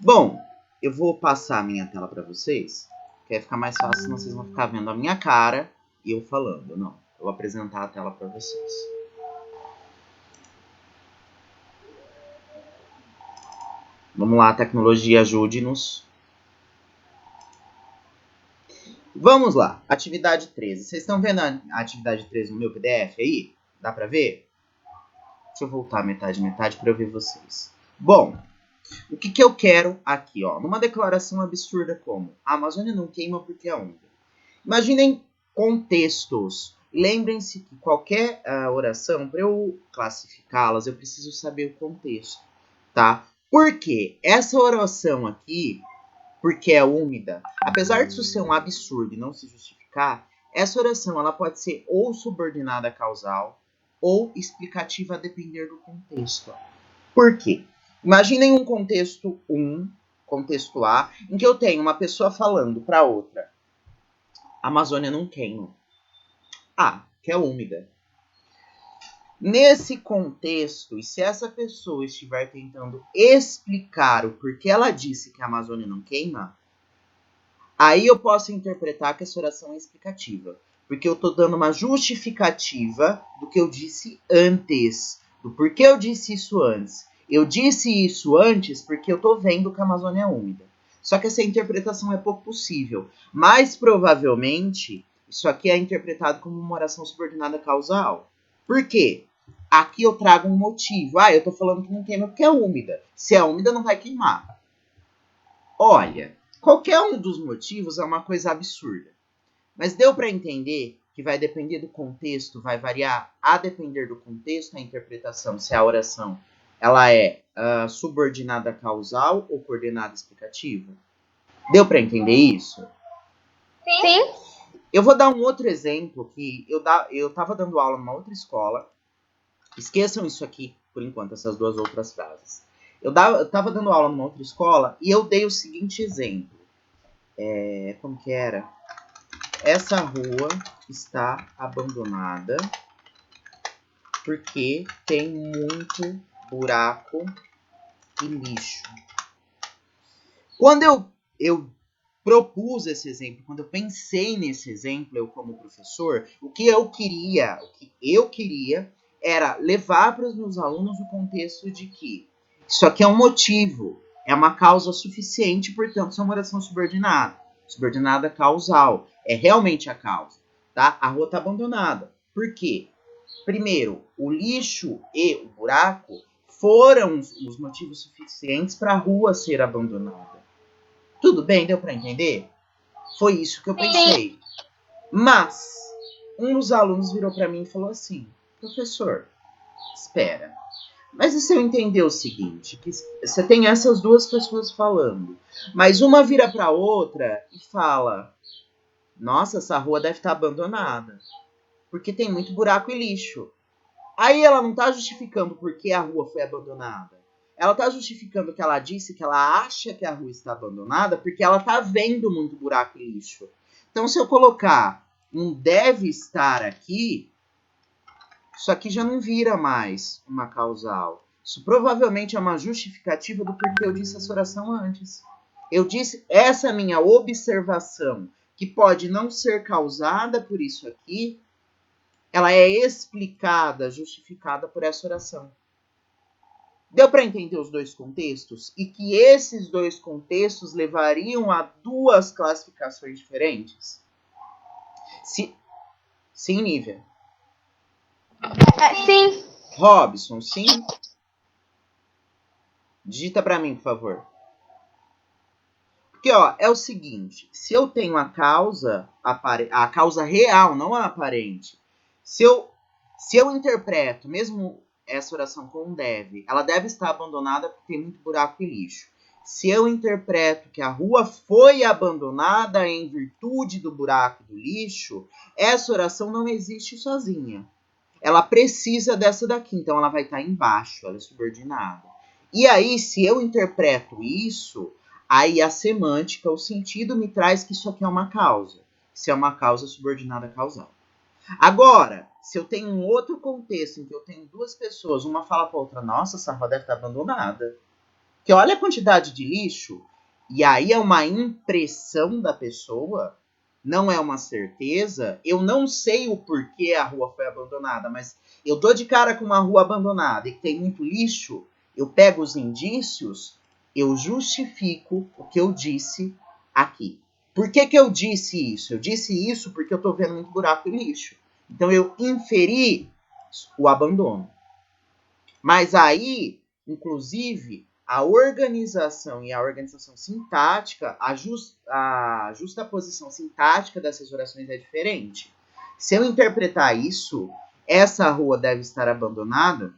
Bom, eu vou passar a minha tela para vocês, que vai ficar mais fácil, senão vocês vão ficar vendo a minha cara e eu falando. Não, eu vou apresentar a tela para vocês. Vamos lá, tecnologia, ajude-nos. Vamos lá, atividade 13. Vocês estão vendo a atividade 13 no meu PDF aí? Dá para ver? Deixa eu voltar metade para eu ver vocês. Bom, o que eu quero aqui, ó? Numa declaração absurda como a Amazônia não queima porque é úmida. Imaginem contextos. Lembrem-se que qualquer oração, para eu classificá-las, eu preciso saber o contexto, tá? Por quê? Essa oração aqui, porque é úmida, apesar disso ser um absurdo e não se justificar, essa oração ela pode ser ou subordinada causal ou explicativa a depender do contexto. Por quê? Imaginem um contexto contexto A, em que eu tenho uma pessoa falando para outra: a Amazônia não queima. Que é úmida. Nesse contexto, e se essa pessoa estiver tentando explicar o porquê ela disse que a Amazônia não queima, aí eu posso interpretar que essa oração é explicativa. Porque eu estou dando uma justificativa do que eu disse antes. Do porquê eu disse isso antes. Eu disse isso antes porque eu estou vendo que a Amazônia é úmida. Só que essa interpretação é pouco possível. Mais provavelmente, isso aqui é interpretado como uma oração subordinada causal. Por quê? Aqui eu trago um motivo. Eu estou falando que não queima porque é úmida. Se é úmida, não vai queimar. Olha, qualquer um dos motivos é uma coisa absurda. Mas deu para entender que vai depender do contexto, vai variar a depender do contexto a interpretação, se a oração ela é subordinada causal ou coordenada explicativa. Deu para entender isso? Sim. Eu vou dar um outro exemplo que eu estava dando aula numa outra escola. Esqueçam isso aqui, por enquanto, essas duas outras frases. Eu estava dando aula numa outra escola e eu dei o seguinte exemplo. Como que era? Essa rua está abandonada porque tem muito buraco e lixo. Quando eu propus esse exemplo, quando eu pensei nesse exemplo, eu como professor, o que eu queria era levar para os meus alunos o contexto de que isso aqui é um motivo, é uma causa suficiente, portanto, isso é uma oração subordinada causal, é realmente a causa, tá? A rua está abandonada. Por quê? Primeiro, o lixo e o buraco foram os motivos suficientes para a rua ser abandonada. Tudo bem? Deu para entender? Foi isso que eu pensei. Mas um dos alunos virou para mim e falou assim: professor, espera. Mas e se eu entender o seguinte, que você tem essas duas pessoas falando, mas uma vira para outra e fala: nossa, essa rua deve estar abandonada, porque tem muito buraco e lixo. Aí ela não está justificando por que a rua foi abandonada. Ela está justificando que ela disse que ela acha que a rua está abandonada porque ela está vendo muito buraco e lixo. Então, se eu colocar um deve estar aqui, isso aqui já não vira mais uma causal. Isso provavelmente é uma justificativa do porquê eu disse essa oração antes. Eu disse essa minha observação, que pode não ser causada por isso aqui, ela é explicada, justificada por essa oração. Deu para entender os dois contextos? E que esses dois contextos levariam a duas classificações diferentes? Sim, Nívia? Sim. Robson, sim? Digita para mim, por favor. Porque, ó, é o seguinte, se eu tenho a causa real, não a aparente, se eu interpreto, mesmo essa oração com deve, ela deve estar abandonada porque tem muito buraco e lixo. Se eu interpreto que a rua foi abandonada em virtude do buraco e do lixo, essa oração não existe sozinha. Ela precisa dessa daqui, então ela vai estar embaixo, ela é subordinada. E aí, se eu interpreto isso, aí a semântica, o sentido me traz que isso aqui é uma causa. Se é uma causa subordinada causal. Agora, se eu tenho um outro contexto em que eu tenho duas pessoas, uma fala para outra, nossa, essa rua deve estar abandonada. Porque olha a quantidade de lixo, e aí é uma impressão da pessoa, não é uma certeza. Eu não sei o porquê a rua foi abandonada, mas eu dou de cara com uma rua abandonada e que tem muito lixo, eu pego os indícios, eu justifico o que eu disse aqui. Por que eu disse isso? Eu disse isso porque eu tô vendo muito buraco e lixo. Então eu inferi o abandono. Mas aí, inclusive, a organização e a organização sintática, a justaposição sintática dessas orações é diferente. Se eu interpretar isso, essa rua deve estar abandonada,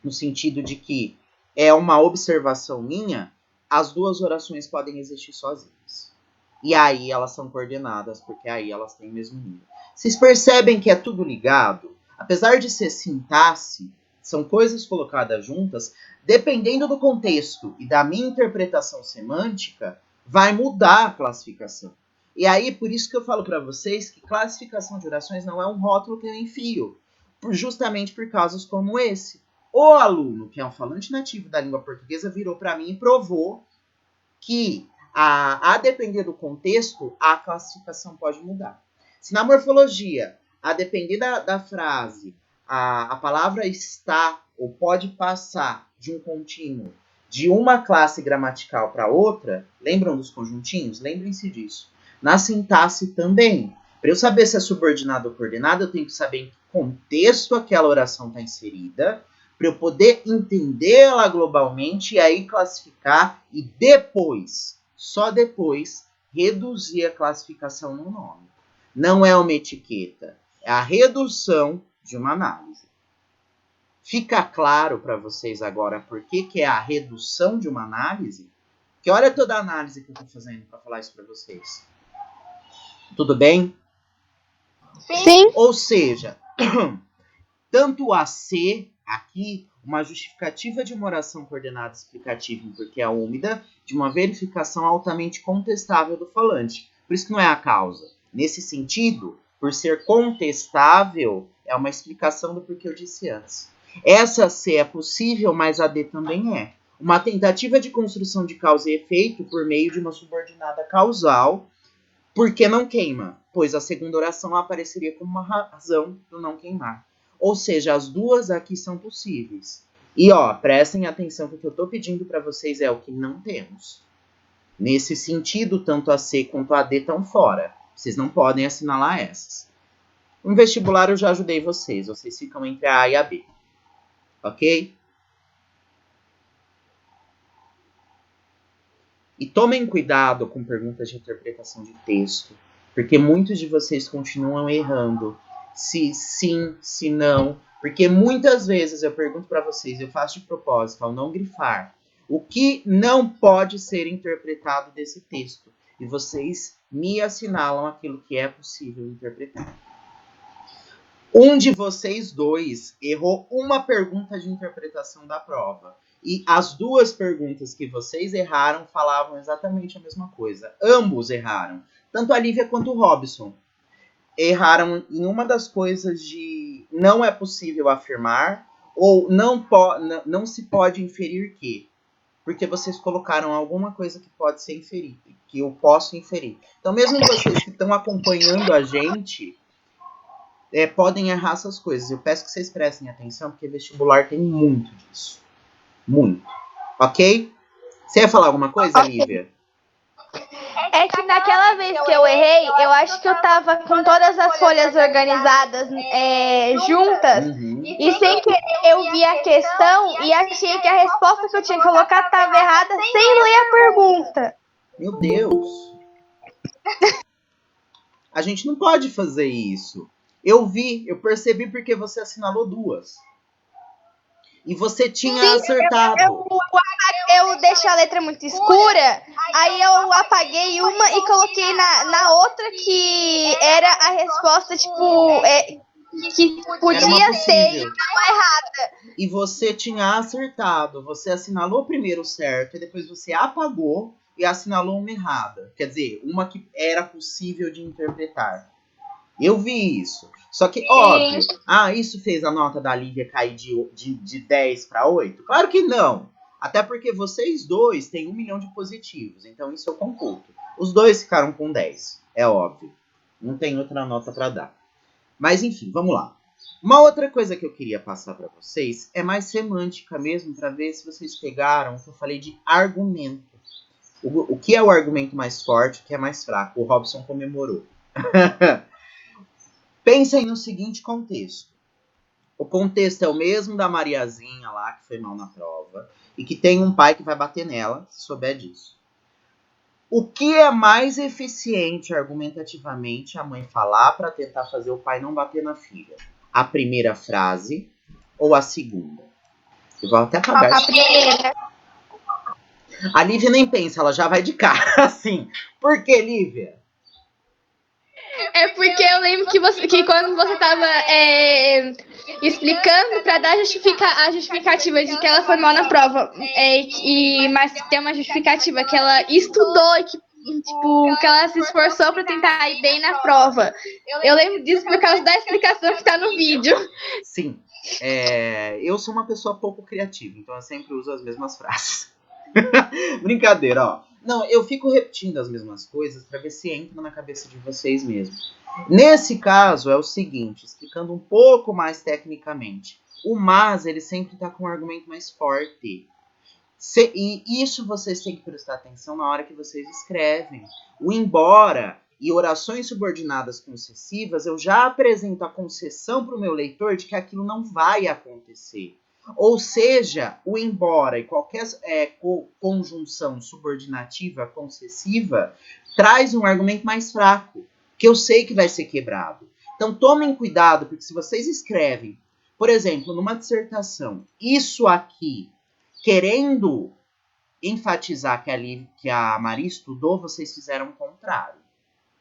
no sentido de que é uma observação minha, as duas orações podem existir sozinhas. E aí elas são coordenadas, porque aí elas têm o mesmo nível. Vocês percebem que é tudo ligado? Apesar de ser sintaxe, são coisas colocadas juntas, dependendo do contexto e da minha interpretação semântica, vai mudar a classificação. E aí, por isso que eu falo para vocês que classificação de orações não é um rótulo que eu enfio, justamente por casos como esse. O aluno, que é um falante nativo da língua portuguesa, virou para mim e provou que, a depender do contexto, a classificação pode mudar. Se na morfologia, a depender da frase, a palavra está ou pode passar de um contínuo de uma classe gramatical para outra, lembram dos conjuntinhos? Lembrem-se disso. Na sintaxe também. Para eu saber se é subordinado ou coordenado, eu tenho que saber em que contexto aquela oração está inserida, para eu poder entendê-la globalmente e aí classificar e depois, só depois, reduzir a classificação no nome. Não é uma etiqueta, é a redução de uma análise. Fica claro para vocês agora por que é a redução de uma análise? Que olha toda a análise que eu estou fazendo para falar isso para vocês. Tudo bem? Sim. Ou seja, tanto a C aqui, uma justificativa de uma oração coordenada explicativa em porque é úmida, de uma verificação altamente contestável do falante. Por isso que não é a causa. Nesse sentido, por ser contestável, é uma explicação do porquê eu disse antes. Essa C é possível, mas a D também é. Uma tentativa de construção de causa e efeito por meio de uma subordinada causal, porque não queima, pois a segunda oração apareceria como uma razão do não queimar. Ou seja, as duas aqui são possíveis. E ó, prestem atenção que o que eu estou pedindo para vocês é o que não temos. Nesse sentido, tanto a C quanto a D estão fora. Vocês não podem assinalar essas. No vestibular eu já ajudei vocês. Vocês ficam entre a A e a B. Ok? E tomem cuidado com perguntas de interpretação de texto, porque muitos de vocês continuam errando. Se sim, se não. Porque muitas vezes eu pergunto para vocês, eu faço de propósito, ao não grifar, o que não pode ser interpretado desse texto. E vocês me assinalam aquilo que é possível interpretar. Um de vocês dois errou uma pergunta de interpretação da prova. E as duas perguntas que vocês erraram falavam exatamente a mesma coisa. Ambos erraram. Tanto a Lívia quanto o Robson erraram em uma das coisas de não é possível afirmar ou não se pode inferir que. Porque vocês colocaram alguma coisa que pode ser inferida, que eu posso inferir. Então, mesmo vocês que estão acompanhando a gente, podem errar essas coisas. Eu peço que vocês prestem atenção, porque vestibular tem muito disso. Muito. Ok? Você ia falar alguma coisa, Lívia? É que naquela vez que eu errei, eu acho que eu tava com todas as folhas organizadas juntas. Uhum. E sem querer eu vi a questão e achei que a resposta que eu tinha colocado estava errada sem ler a pergunta. Meu Deus. A gente não pode fazer isso. Eu percebi porque você assinalou duas. E você tinha acertado. Eu deixei a letra muito escura, aí eu apaguei uma e coloquei na outra que era a resposta, tipo, que podia ser e não errada. E você tinha acertado. Você assinalou primeiro certo e depois você apagou e assinalou uma errada. Quer dizer, uma que era possível de interpretar. Eu vi isso. Só que, óbvio, isso fez a nota da Lívia cair de 10 para 8? Claro que não. Até porque vocês dois têm 1 milhão de positivos, então isso eu computo. Os dois ficaram com 10, é óbvio. Não tem outra nota para dar. Mas enfim, vamos lá. Uma outra coisa que eu queria passar para vocês é mais semântica mesmo, para ver se vocês pegaram o que eu falei de argumento. O que é o argumento mais forte, o que é mais fraco? O Robson comemorou. Pensem no seguinte contexto. O contexto é o mesmo da Mariazinha lá, que foi mal na prova, e que tem um pai que vai bater nela, se souber disso. O que é mais eficiente argumentativamente a mãe falar para tentar fazer o pai não bater na filha? A primeira frase ou a segunda? Eu vou até apagar A primeira. A Lívia nem pensa, ela já vai de cara, assim. Por que, Lívia? É porque eu lembro que quando você tava explicando pra dar a justificativa de que ela foi mal na prova, mas tem uma justificativa que ela estudou e que ela se esforçou pra tentar ir bem na prova. Eu lembro disso por causa da explicação que tá no vídeo. Sim. Eu sou uma pessoa pouco criativa, então eu sempre uso as mesmas frases. Brincadeira, ó. Não, eu fico repetindo as mesmas coisas para ver se entra na cabeça de vocês mesmo. Nesse caso, é o seguinte, explicando um pouco mais tecnicamente. O mas, ele sempre tá com um argumento mais forte. E isso vocês têm que prestar atenção na hora que vocês escrevem. O embora e orações subordinadas concessivas, eu já apresento a concessão para o meu leitor de que aquilo não vai acontecer. Ou seja, o embora e qualquer conjunção subordinativa concessiva traz um argumento mais fraco, que eu sei que vai ser quebrado. Então tomem cuidado, porque se vocês escrevem, por exemplo, numa dissertação, isso aqui, querendo enfatizar que a Maria estudou, vocês fizeram o contrário.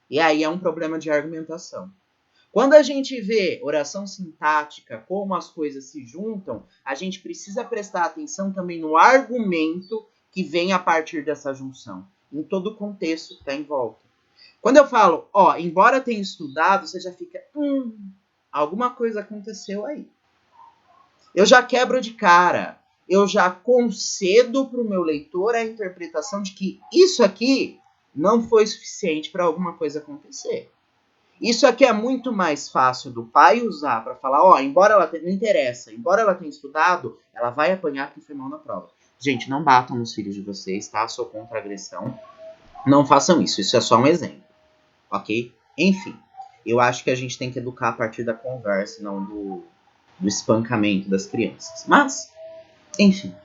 E aí é um problema de argumentação. Quando a gente vê oração sintática, como as coisas se juntam, a gente precisa prestar atenção também no argumento que vem a partir dessa junção, em todo o contexto que está em volta. Quando eu falo, embora tenha estudado, você já fica, alguma coisa aconteceu aí. Eu já quebro de cara, eu já concedo para o meu leitor a interpretação de que isso aqui não foi suficiente para alguma coisa acontecer. Isso aqui é muito mais fácil do pai usar para falar, embora ela não interessa, embora ela tenha estudado, ela vai apanhar porque foi mal na prova. Gente, não batam nos filhos de vocês, tá? Sou contra a agressão. Não façam isso, isso é só um exemplo, ok? Enfim, eu acho que a gente tem que educar a partir da conversa, não do espancamento das crianças. Mas, enfim.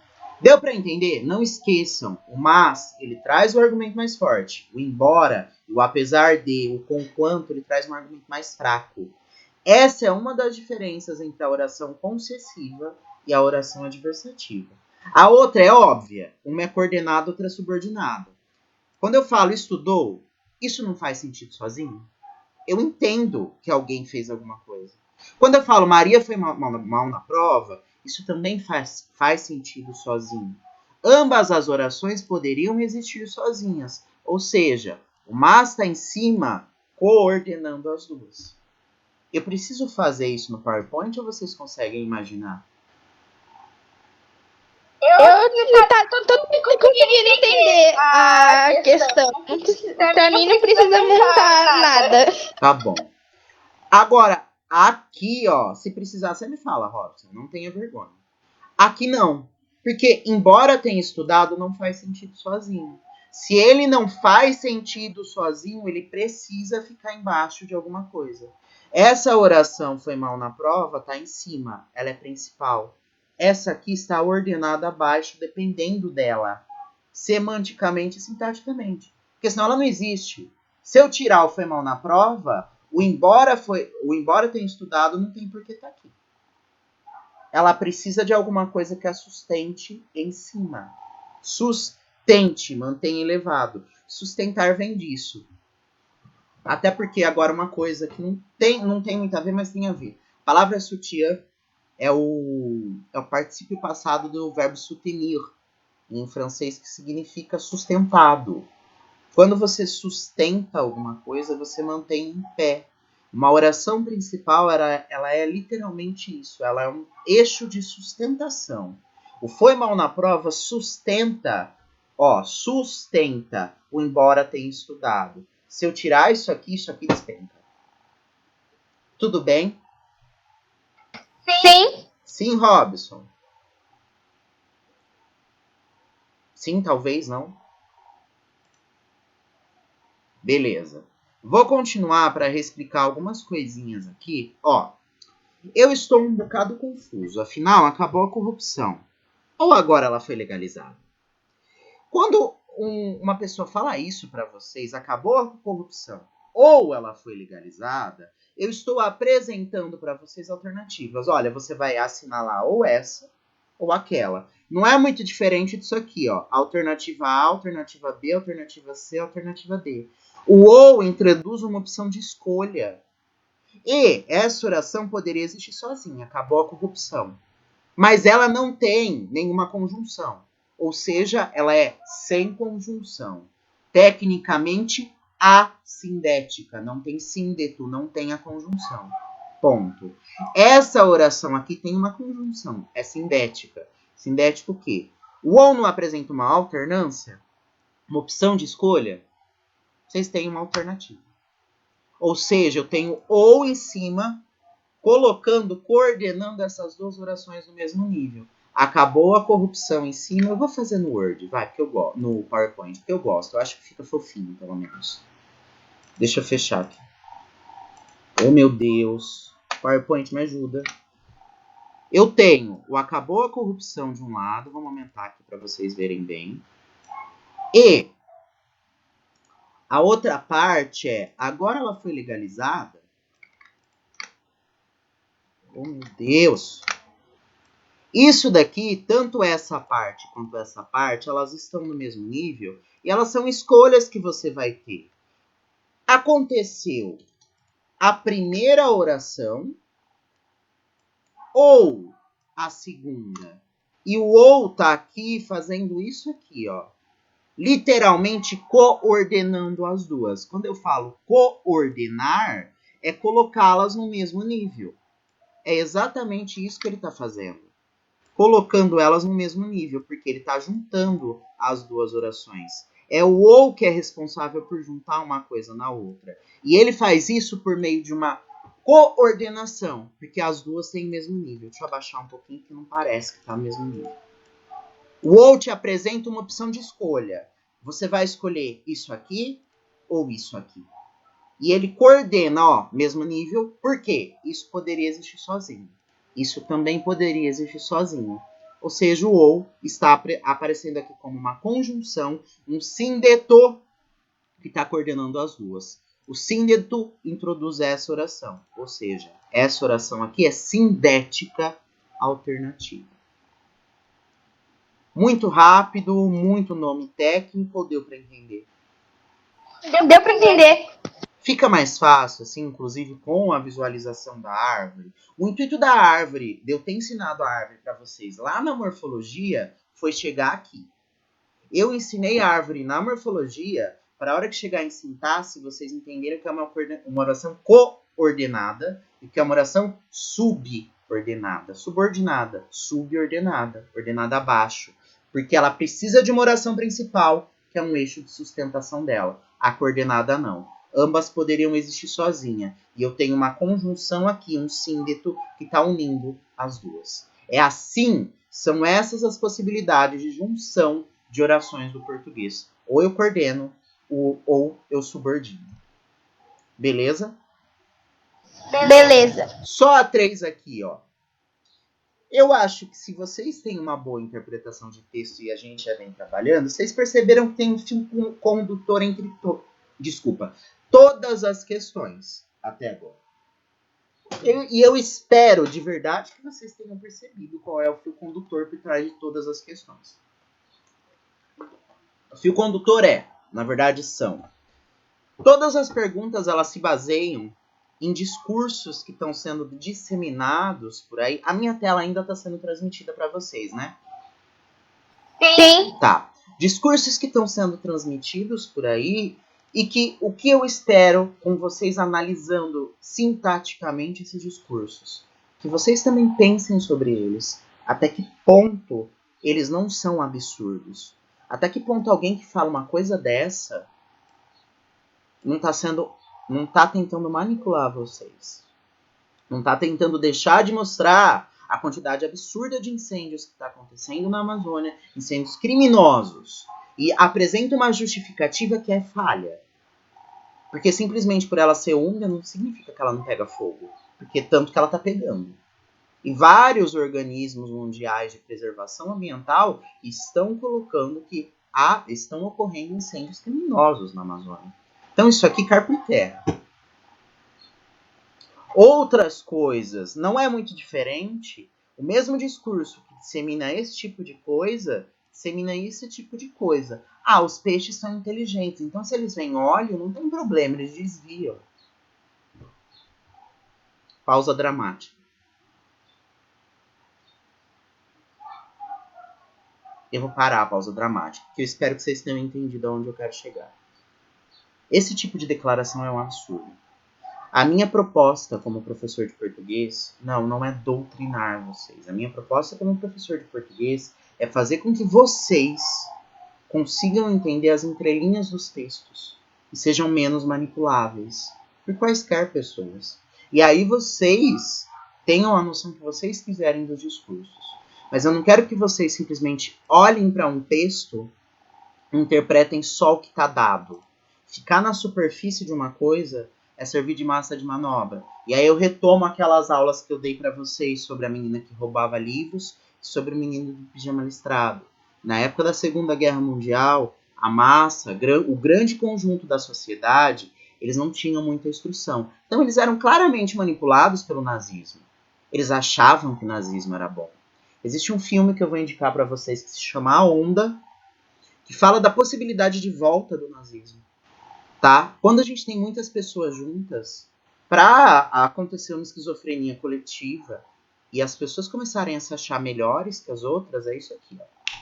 Deu para entender? Não esqueçam, o mas, ele traz o argumento mais forte. O embora, o apesar de, o conquanto, ele traz um argumento mais fraco. Essa é uma das diferenças entre a oração concessiva e a oração adversativa. A outra é óbvia. Uma é coordenada, outra é subordinada. Quando eu falo estudou, isso não faz sentido sozinho? Eu entendo que alguém fez alguma coisa. Quando eu falo Maria foi mal na prova, isso também faz sentido sozinho. Ambas as orações poderiam existir sozinhas. Ou seja, o mas está em cima, coordenando as duas. Eu preciso fazer isso no PowerPoint ou vocês conseguem imaginar? Eu tô conseguindo entender a questão. Pra mim não precisa montar nada. Tá bom. Agora, aqui, se precisar, você me fala, Robson. Não tenha vergonha. Aqui não. Porque, embora tenha estudado, não faz sentido sozinho. Se ele não faz sentido sozinho, ele precisa ficar embaixo de alguma coisa. Essa oração foi mal na prova, está em cima. Ela é principal. Essa aqui está ordenada abaixo, dependendo dela. Semanticamente e sintaticamente. Porque senão ela não existe. Se eu tirar o foi mal na prova, o embora tenha estudado, não tem por que estar aqui. Ela precisa de alguma coisa que a sustente em cima. Sustente, mantenha elevado. Sustentar vem disso. Até porque agora uma coisa que não tem muito a ver, mas tem a ver. A palavra soutien é o particípio passado do verbo soutenir, em francês, que significa sustentado. Quando você sustenta alguma coisa, você mantém em pé. Uma oração principal, ela é literalmente isso. Ela é um eixo de sustentação. O foi mal na prova sustenta, sustenta o embora tenha estudado. Se eu tirar isso aqui despenca. Tudo bem? Sim. Sim, Robson. Sim, talvez não. Beleza. Vou continuar para reexplicar algumas coisinhas aqui. Eu estou um bocado confuso. Afinal, acabou a corrupção. Ou agora ela foi legalizada? Quando uma pessoa fala isso para vocês, acabou a corrupção, ou ela foi legalizada, eu estou apresentando para vocês alternativas. Olha, você vai assinalar ou essa ou aquela. Não é muito diferente disso aqui, ó. Alternativa A, alternativa B, alternativa C, alternativa D. O ou introduz uma opção de escolha. E essa oração poderia existir sozinha, acabou a corrupção. Mas ela não tem nenhuma conjunção. Ou seja, ela é sem conjunção. Tecnicamente, assindética. Não tem síndeto, não tem a conjunção. Ponto. Essa oração aqui tem uma conjunção. É sindética. Sindético o quê? O ou não apresenta uma alternância? Uma opção de escolha? Vocês têm uma alternativa. Ou seja, eu tenho ou em cima, coordenando essas duas orações no mesmo nível. Acabou a corrupção em cima. Eu vou fazer no Word, porque eu gosto, no PowerPoint, porque eu gosto. Eu acho que fica fofinho, pelo menos. Deixa eu fechar aqui. Oh, meu Deus. PowerPoint, me ajuda. Eu tenho o acabou a corrupção de um lado. Vamos aumentar aqui para vocês verem bem. E a outra parte é, agora ela foi legalizada. Oh, meu Deus. Isso daqui, tanto essa parte quanto essa parte, elas estão no mesmo nível e elas são escolhas que você vai ter. Aconteceu a primeira oração ou a segunda. E o ou tá aqui fazendo isso aqui, ó. Literalmente coordenando as duas. Quando eu falo coordenar, é colocá-las no mesmo nível. É exatamente isso que ele está fazendo. Colocando elas no mesmo nível, porque ele está juntando as duas orações. É o ou que é responsável por juntar uma coisa na outra. E ele faz isso por meio de uma coordenação, porque as duas têm o mesmo nível. Deixa eu abaixar um pouquinho que não parece que está no mesmo nível. O ou te apresenta uma opção de escolha. Você vai escolher isso aqui ou isso aqui. E ele coordena, mesmo nível, por quê? Isso poderia existir sozinho. Isso também poderia existir sozinho. Ou seja, o ou está aparecendo aqui como uma conjunção, um síndeto que está coordenando as duas. O síndeto introduz essa oração. Ou seja, essa oração aqui é sindética alternativa. Muito rápido, muito nome técnico, ou deu para entender? Deu para entender. Fica mais fácil, assim, inclusive com a visualização da árvore. O intuito da árvore, de eu ter ensinado a árvore para vocês lá na morfologia, foi chegar aqui. Eu ensinei a árvore na morfologia, para a hora que chegar em sintaxe, vocês entenderam que é uma oração coordenada e que é uma oração subordenada. Subordinada, subordenada, ordenada abaixo. Porque ela precisa de uma oração principal, que é um eixo de sustentação dela. A coordenada não. Ambas poderiam existir sozinha. E eu tenho uma conjunção aqui, um síndeto, que está unindo as duas. É assim, são essas as possibilidades de junção de orações do português. Ou eu coordeno, ou eu subordino. Beleza? Beleza. Só a 3 aqui, ó. Eu acho que se vocês têm uma boa interpretação de texto e a gente já vem trabalhando, vocês perceberam que tem um fio condutor entre todas as questões até agora. Eu espero de verdade que vocês tenham percebido qual é o fio condutor por trás de todas as questões. O fio condutor na verdade, são todas as perguntas, elas se baseiam em discursos que estão sendo disseminados por aí. A minha tela ainda está sendo transmitida para vocês, né? Sim. Tá. Discursos que estão sendo transmitidos por aí e que o que eu espero com vocês analisando sintaticamente esses discursos, que vocês também pensem sobre eles. Até que ponto eles não são absurdos. Até que ponto alguém que fala uma coisa dessa não tá tentando manipular vocês? Não tá tentando deixar de mostrar a quantidade absurda de incêndios que está acontecendo na Amazônia, incêndios criminosos, e apresenta uma justificativa que é falha. Porque simplesmente por ela ser úmida não significa que ela não pega fogo, porque tanto que ela está pegando. E vários organismos mundiais de preservação ambiental estão colocando que estão ocorrendo incêndios criminosos na Amazônia. Então isso aqui cai por terra. Outras coisas, não é muito diferente. O mesmo discurso que dissemina esse tipo de coisa, dissemina esse tipo de coisa. Ah, os peixes são inteligentes, então se eles veem óleo, não tem problema, eles desviam. Pausa dramática. Eu vou parar a pausa dramática, porque eu espero que vocês tenham entendido aonde eu quero chegar. Esse tipo de declaração é um absurdo. A minha proposta como professor de português, não é doutrinar vocês. A minha proposta como professor de português é fazer com que vocês consigam entender as entrelinhas dos textos e sejam menos manipuláveis por quaisquer pessoas. E aí vocês tenham a noção que vocês quiserem dos discursos. Mas eu não quero que vocês simplesmente olhem para um texto e interpretem só o que está dado. Ficar na superfície de uma coisa é servir de massa de manobra. E aí eu retomo aquelas aulas que eu dei para vocês sobre a menina que roubava livros e sobre o menino do pijama listrado. Na época da Segunda Guerra Mundial, a massa, o grande conjunto da sociedade, eles não tinham muita instrução. Então eles eram claramente manipulados pelo nazismo. Eles achavam que o nazismo era bom. Existe um filme que eu vou indicar para vocês que se chama A Onda, que fala da possibilidade de volta do nazismo. Tá? Quando a gente tem muitas pessoas juntas, para acontecer uma esquizofrenia coletiva e as pessoas começarem a se achar melhores que as outras, é isso aqui. Ó.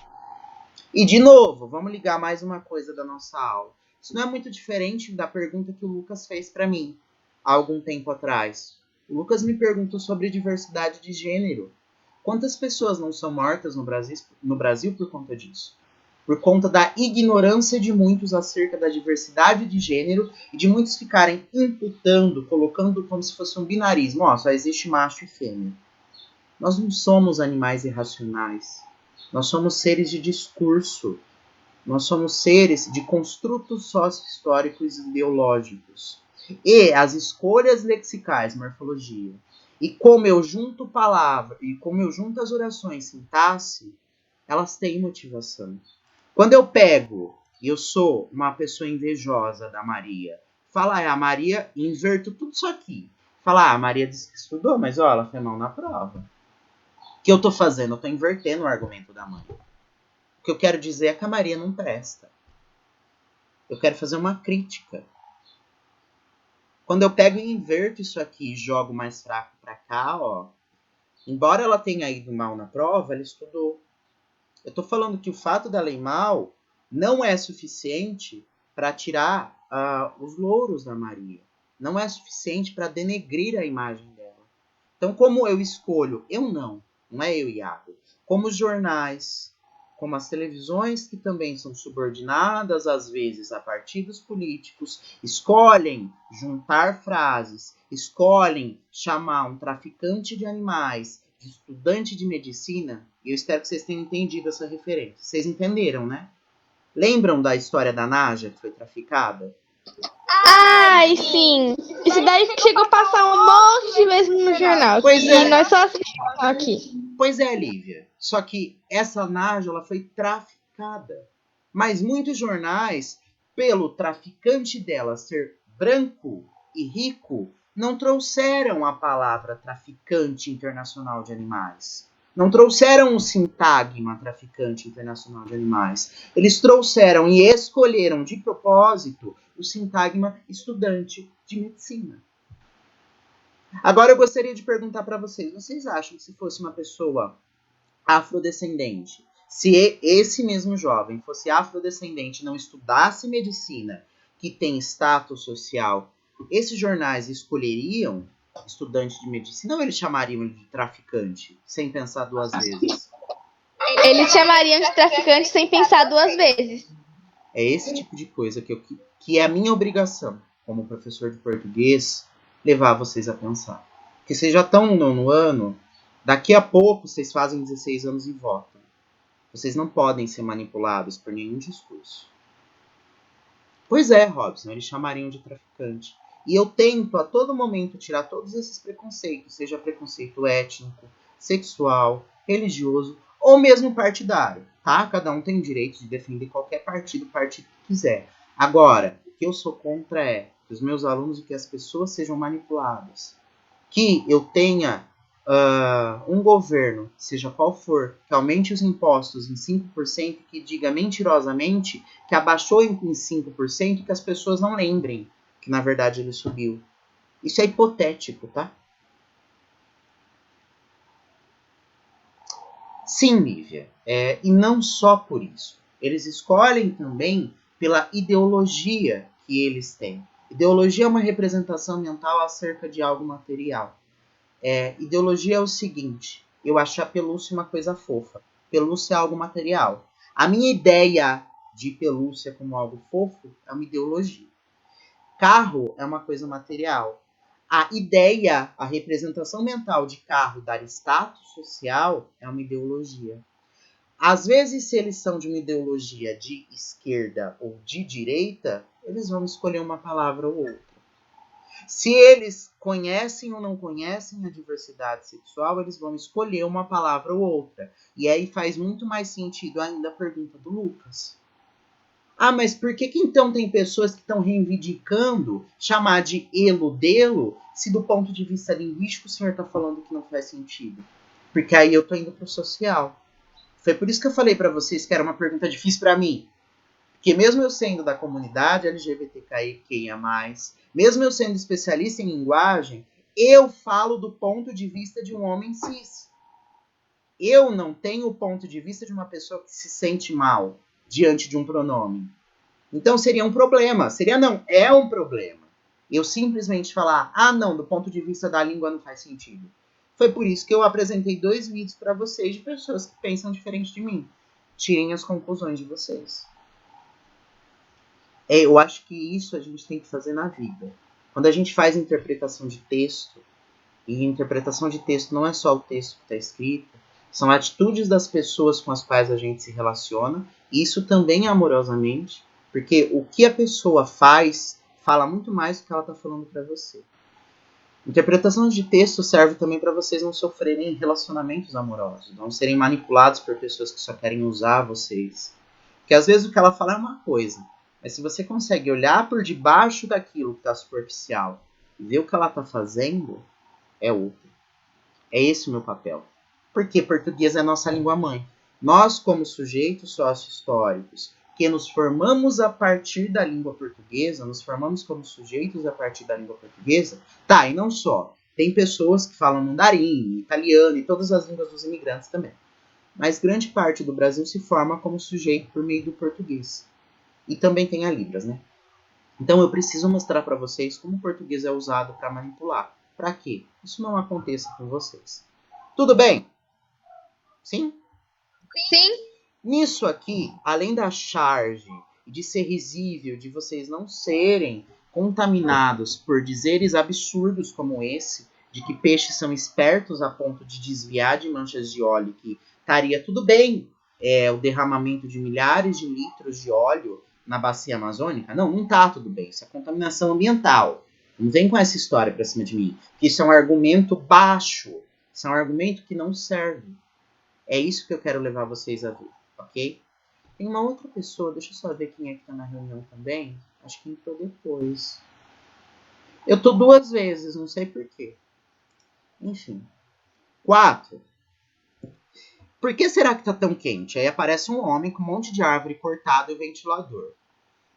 E, de novo, vamos ligar mais uma coisa da nossa aula. Isso não é muito diferente da pergunta que o Lucas fez para mim há algum tempo atrás. O Lucas me perguntou sobre diversidade de gênero. Quantas pessoas não são mortas no Brasil por conta disso? Por conta da ignorância de muitos acerca da diversidade de gênero e de muitos ficarem imputando, colocando como se fosse um binarismo. Ó, só existe macho e fêmea. Nós não somos animais irracionais. Nós somos seres de discurso. Nós somos seres de construtos sócio-históricos e ideológicos. E as escolhas lexicais, morfologia, e como eu junto palavra, e como eu junto as orações, sintaxe, elas têm motivação. Quando eu pego e eu sou uma pessoa invejosa da Maria, fala, a Maria, inverto tudo isso aqui. Fala, a Maria disse que estudou, mas ó, ela foi mal na prova. O que eu tô fazendo? Eu tô invertendo o argumento da mãe. O que eu quero dizer é que a Maria não presta. Eu quero fazer uma crítica. Quando eu pego e inverto isso aqui e jogo mais fraco pra cá, ó, embora ela tenha ido mal na prova, ela estudou. Eu tô falando que o fato dela ir mal não é suficiente para tirar os louros da Maria. Não é suficiente para denegrir a imagem dela. Então, como eu escolho, não é eu, Iago, como os jornais, como as televisões, que também são subordinadas, às vezes, a partidos políticos, escolhem juntar frases, escolhem chamar um traficante de animais de estudante de medicina, e eu espero que vocês tenham entendido essa referência. Vocês entenderam, né? Lembram da história da Naja, que foi traficada? Ai, sim. Isso daí chegou a passar um monte de vezes no jornal. Pois E é. nós só assistimos aqui. Pois é, Lívia. Só que essa Naja, ela foi traficada. Mas muitos jornais, pelo traficante dela ser branco e rico, não trouxeram a palavra traficante internacional de animais. Não trouxeram o sintagma traficante internacional de animais. Eles trouxeram e escolheram de propósito o sintagma estudante de medicina. Agora eu gostaria de perguntar para vocês. Vocês acham que se fosse uma pessoa afrodescendente, se esse mesmo jovem fosse afrodescendente e não estudasse medicina, que tem status social, esses jornais escolheriam estudante de medicina ou eles chamariam ele de traficante, sem pensar duas vezes? Eles chamariam de traficante sem pensar duas vezes. É esse tipo de coisa que é a minha obrigação, como professor de português, levar vocês a pensar. Porque vocês já estão no 9º ano, daqui a pouco vocês fazem 16 anos e votam. Vocês não podem ser manipulados por nenhum discurso. Pois é, Robson, eles chamariam de traficante. E eu tento a todo momento tirar todos esses preconceitos, seja preconceito étnico, sexual, religioso ou mesmo partidário, tá? Cada um tem o direito de defender qualquer partido que quiser. Agora, o que eu sou contra é que os meus alunos e que as pessoas sejam manipuladas. Que eu tenha um governo, seja qual for, que aumente os impostos em 5%, que diga mentirosamente que abaixou em 5%, que as pessoas não lembrem que na verdade ele subiu. Isso é hipotético, tá? Sim, Lívia. E não só por isso. Eles escolhem também pela ideologia que eles têm. Ideologia é uma representação mental acerca de algo material. Ideologia é o seguinte: eu acho a pelúcia uma coisa fofa. Pelúcia é algo material. A minha ideia de pelúcia como algo fofo é uma ideologia. Carro é uma coisa material. A ideia, a representação mental de carro dar status social é uma ideologia. Às vezes, se eles são de uma ideologia de esquerda ou de direita, eles vão escolher uma palavra ou outra. Se eles conhecem ou não conhecem a diversidade sexual, eles vão escolher uma palavra ou outra. E aí faz muito mais sentido ainda a pergunta do Lucas. Ah, mas por que então tem pessoas que estão reivindicando chamar de eludelo, se do ponto de vista linguístico o senhor está falando que não faz sentido? Porque aí eu tô indo pro social. Foi por isso que eu falei para vocês que era uma pergunta difícil para mim. Porque mesmo eu sendo da comunidade LGBTQIA+, mesmo eu sendo especialista em linguagem, eu falo do ponto de vista de um homem cis. Eu não tenho o ponto de vista de uma pessoa que se sente mal diante de um pronome. Então seria um problema. É um problema. Eu simplesmente falar, não, do ponto de vista da língua não faz sentido. Foi por isso que eu apresentei 2 vídeos para vocês de pessoas que pensam diferente de mim. Tirem as conclusões de vocês. Eu acho que isso a gente tem que fazer na vida. Quando a gente faz interpretação de texto, e interpretação de texto não é só o texto que está escrito, são atitudes das pessoas com as quais a gente se relaciona, e isso também é amorosamente, porque o que a pessoa faz fala muito mais do que ela está falando para você. Interpretação de texto serve também para vocês não sofrerem relacionamentos amorosos, não serem manipulados por pessoas que só querem usar vocês. Porque às vezes o que ela fala é uma coisa, mas se você consegue olhar por debaixo daquilo que está superficial e ver o que ela está fazendo, é outro. É esse o meu papel. Porque português é a nossa língua mãe. Nós, como sujeitos sócio-históricos, que nos formamos a partir da língua portuguesa, nos formamos como sujeitos a partir da língua portuguesa, e não só. Tem pessoas que falam mandarim, italiano e todas as línguas dos imigrantes também. Mas grande parte do Brasil se forma como sujeito por meio do português. E também tem a Libras, né? Então eu preciso mostrar para vocês como o português é usado para manipular. Para que isso não aconteça com vocês. Tudo bem? Sim? Sim. Nisso aqui, além da charge e de ser risível, de vocês não serem contaminados por dizeres absurdos como esse, de que peixes são espertos a ponto de desviar de manchas de óleo, que estaria tudo bem o derramamento de milhares de litros de óleo na bacia amazônica. Não tá tudo bem. Isso é contaminação ambiental. Não vem com essa história pra cima de mim. Isso é um argumento baixo. Isso é um argumento que não serve. É isso que eu quero levar vocês a ver, ok? Tem uma outra pessoa, deixa eu só ver quem é que tá na reunião também. Acho que entrou depois. Eu tô 2 vezes, não sei porquê. Enfim. 4. Por que será que tá tão quente? Aí aparece um homem com um monte de árvore cortada e ventilador.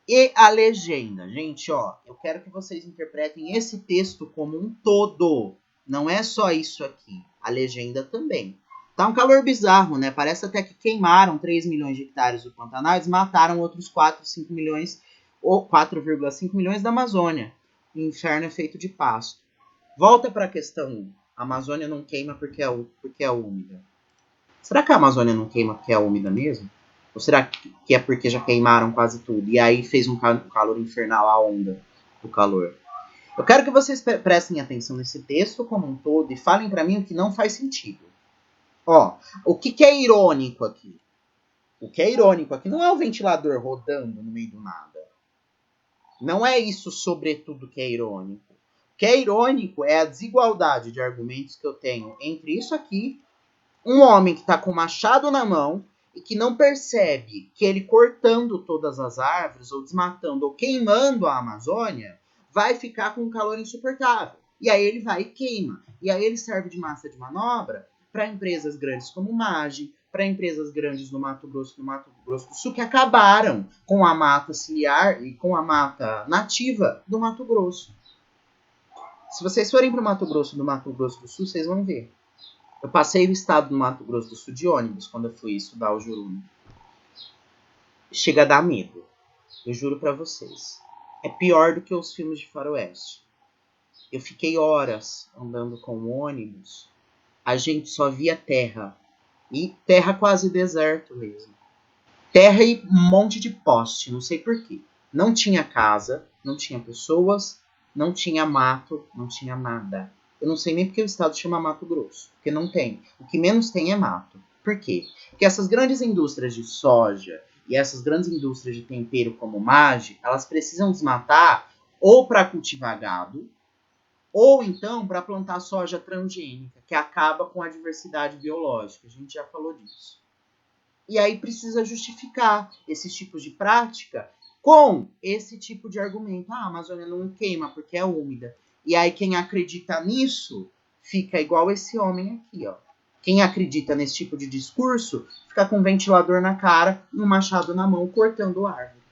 E a legenda. Gente, ó, eu quero que vocês interpretem esse texto como um todo. Não é só isso aqui. A legenda também. Tá um calor bizarro, né? Parece até que queimaram 3 milhões de hectares do Pantanal e desmataram outros 4,5 milhões ou 4,5 milhões da Amazônia. O inferno é feito de pasto. Volta para a questão 1. A Amazônia não queima porque é úmida. Será que a Amazônia não queima porque é úmida mesmo? Ou será que é porque já queimaram quase tudo? E aí fez um calor infernal, a onda do calor. Eu quero que vocês prestem atenção nesse texto como um todo e falem para mim o que não faz sentido. Ó, o que é irônico aqui? O que é irônico aqui não é o ventilador rodando no meio do nada. Não é isso, sobretudo, que é irônico. O que é irônico é a desigualdade de argumentos que eu tenho entre isso aqui, um homem que está com o machado na mão e que não percebe que ele cortando todas as árvores, ou desmatando, ou queimando a Amazônia, vai ficar com um calor insuportável. E aí ele vai e queima. E aí ele serve de massa de manobra para empresas grandes como Mage, para empresas grandes no Mato Grosso do Sul, que acabaram com a mata ciliar e com a mata nativa do Mato Grosso. Se vocês forem para o Mato Grosso do Sul, vocês vão ver. Eu passei o estado do Mato Grosso do Sul de ônibus quando eu fui estudar o Juruno. Chega a dar medo. Eu juro para vocês. É pior do que os filmes de faroeste. Eu fiquei horas andando com o ônibus. A gente só via terra. E terra quase deserto mesmo. Terra e um monte de poste, não sei porquê. Não tinha casa, não tinha pessoas, não tinha mato, não tinha nada. Eu não sei nem porque o estado chama Mato Grosso. Porque não tem. O que menos tem é mato. Por quê? Porque essas grandes indústrias de soja e essas grandes indústrias de tempero como Mage, elas precisam desmatar ou para cultivar gado, ou então para plantar soja transgênica, que acaba com a diversidade biológica. A gente já falou disso. E aí precisa justificar esses tipos de prática com esse tipo de argumento. Ah, a Amazônia não queima porque é úmida. E aí quem acredita nisso fica igual esse homem aqui, ó. Quem acredita nesse tipo de discurso fica com um ventilador na cara e um machado na mão cortando árvore.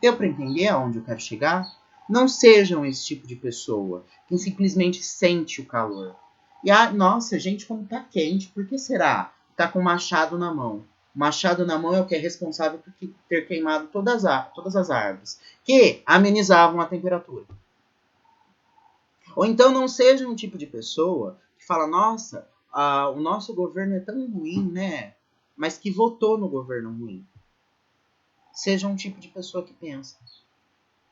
Deu para entender aonde eu quero chegar? Não sejam esse tipo de pessoa. Quem simplesmente sente o calor. E nossa, gente, como tá quente. Por que será? Tá com o machado na mão. O machado na mão é o que é responsável por ter queimado todas as árvores, que amenizavam a temperatura. Ou então não seja um tipo de pessoa que fala, nossa, o nosso governo é tão ruim, né? Mas que votou no governo ruim. Seja um tipo de pessoa que pensa.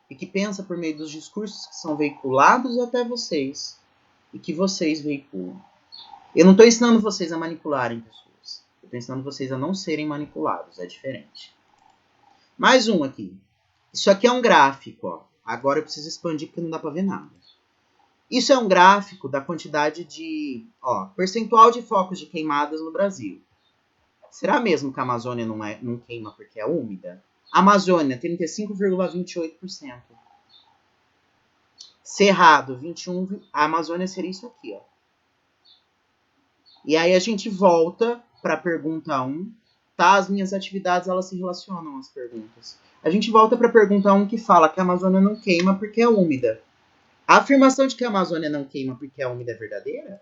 E que pensa por meio dos discursos que são veiculados até vocês. E que vocês veiculam. Eu não estou ensinando vocês a manipularem pessoas. Eu estou ensinando vocês a não serem manipulados. É diferente. Mais um aqui. Isso aqui é um gráfico. Ó. Agora eu preciso expandir porque não dá para ver nada. Isso é um gráfico da quantidade de percentual de focos de queimadas no Brasil. Será mesmo que a Amazônia não queima porque é úmida? Amazônia, 35,28%. Cerrado, 21%. A Amazônia seria isso aqui, ó. E aí a gente volta para a pergunta 1. Tá? As minhas atividades, elas se relacionam às perguntas. A gente volta para a pergunta 1 que fala que a Amazônia não queima porque é úmida. A afirmação de que a Amazônia não queima porque é úmida é verdadeira?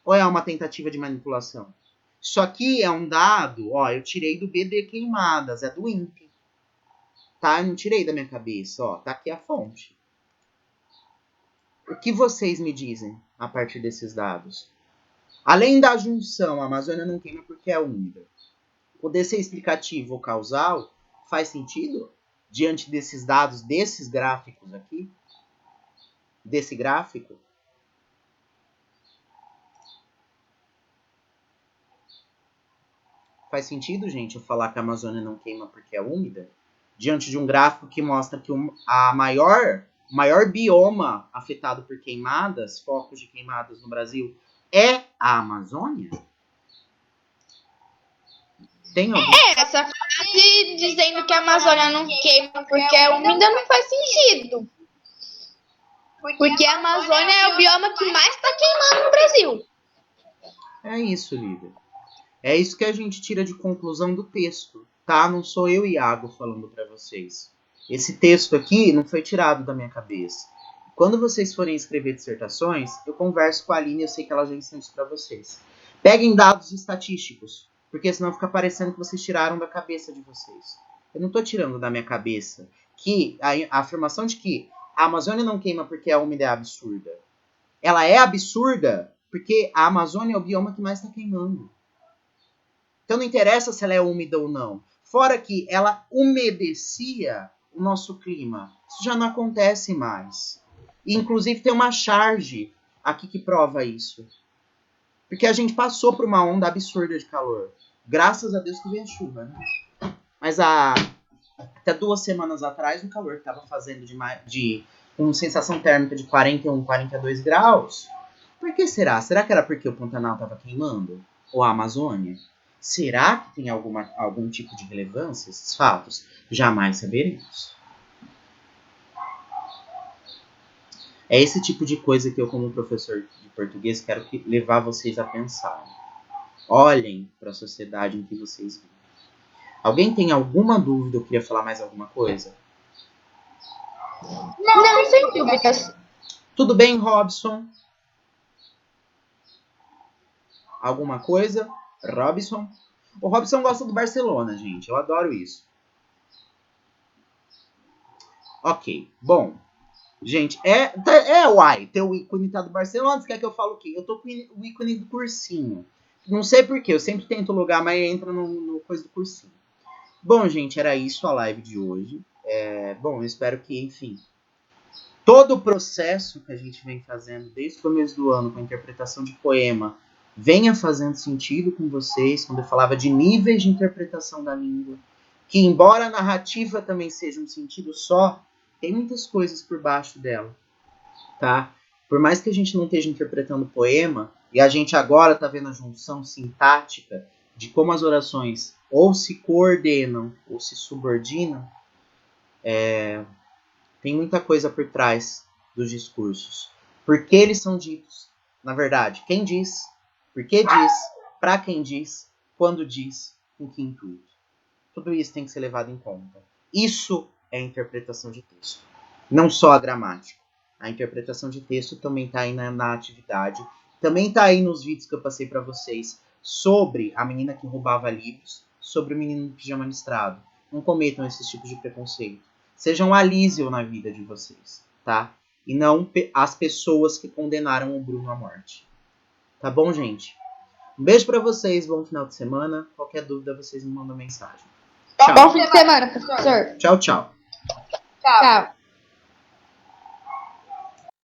Ou é uma tentativa de manipulação? Isso aqui é um dado, eu tirei do BD Queimadas, é do INPE. Tá? Eu não tirei da minha cabeça, tá aqui a fonte. O que vocês me dizem a partir desses dados? Além da junção, a Amazônia não queima porque é úmida. Poder ser explicativo ou causal faz sentido? Diante desses dados, desses gráficos aqui? Desse gráfico? Faz sentido, gente, eu falar que a Amazônia não queima porque é úmida? Diante de um gráfico que mostra que a maior bioma afetado por queimadas, focos de queimadas no Brasil, é a Amazônia? Tem algum... Essa frase dizendo que a Amazônia não queima porque é úmida não faz sentido. Porque a Amazônia é o bioma que mais está queimando no Brasil. É isso, Lívia. É isso que a gente tira de conclusão do texto, tá? Não sou eu, Iago, falando para vocês. Esse texto aqui não foi tirado da minha cabeça. Quando vocês forem escrever dissertações, eu converso com a Aline, eu sei que ela já ensinou isso para vocês. Peguem dados estatísticos, porque senão fica parecendo que vocês tiraram da cabeça de vocês. Eu não estou tirando da minha cabeça que a afirmação de que a Amazônia não queima porque é úmida é absurda. Ela é absurda Porque a Amazônia é o bioma que mais está queimando. Então não interessa se ela é úmida ou não. Fora que ela umedecia o nosso clima. Isso já não acontece mais. E, inclusive tem uma charge aqui que prova isso. Porque a gente passou por uma onda absurda de calor. Graças a Deus que veio a chuva, né? Mas até 2 semanas atrás, o calor que estava fazendo com sensação térmica de 41, 42 graus. Por que será? Será que era porque o Pantanal estava queimando? Ou a Amazônia? Será que tem algum tipo de relevância esses fatos? Jamais saberemos. É esse tipo de coisa que eu, como professor de português, quero levar vocês a pensar. Olhem para a sociedade em que vocês vivem. Alguém tem alguma dúvida? Eu queria falar mais alguma coisa? Não, sem dúvidas. Tudo bem, Robson? Alguma coisa? Robson? O Robson gosta do Barcelona, gente. Eu adoro isso. Ok, bom. Gente, uai. Ter o ícone tá do Barcelona. Você quer que eu fale o quê? Eu tô com o ícone do cursinho. Não sei porquê. Eu sempre tento logar, mas entra no coisa do cursinho. Bom, gente, era isso a live de hoje. Bom, eu espero que, enfim, todo o processo que a gente vem fazendo desde o começo do ano com a interpretação de poema venha fazendo sentido com vocês, quando eu falava de níveis de interpretação da língua, que embora a narrativa também seja um sentido só, tem muitas coisas por baixo dela, tá? Por mais que a gente não esteja interpretando poema, e a gente agora está vendo a junção sintática de como as orações ou se coordenam ou se subordinam, tem muita coisa por trás dos discursos. Por que eles são ditos? Na verdade, quem diz? Por que diz? Para quem diz? Quando diz? Com que intuito? Tudo isso tem que ser levado em conta. Isso é a interpretação de texto. Não só a gramática. A interpretação de texto também está aí na atividade. Também está aí nos vídeos que eu passei para vocês sobre a menina que roubava livros, sobre o menino do pijama listrado. Não cometam esses tipos de preconceito. Sejam alívio na vida de vocês, tá? E não as pessoas que condenaram o Bruno à morte. Tá bom, gente? Um beijo pra vocês, bom final de semana. Qualquer dúvida, vocês me mandam mensagem. Tchau. Bom fim de semana, professor. Tchau, tchau. Tchau.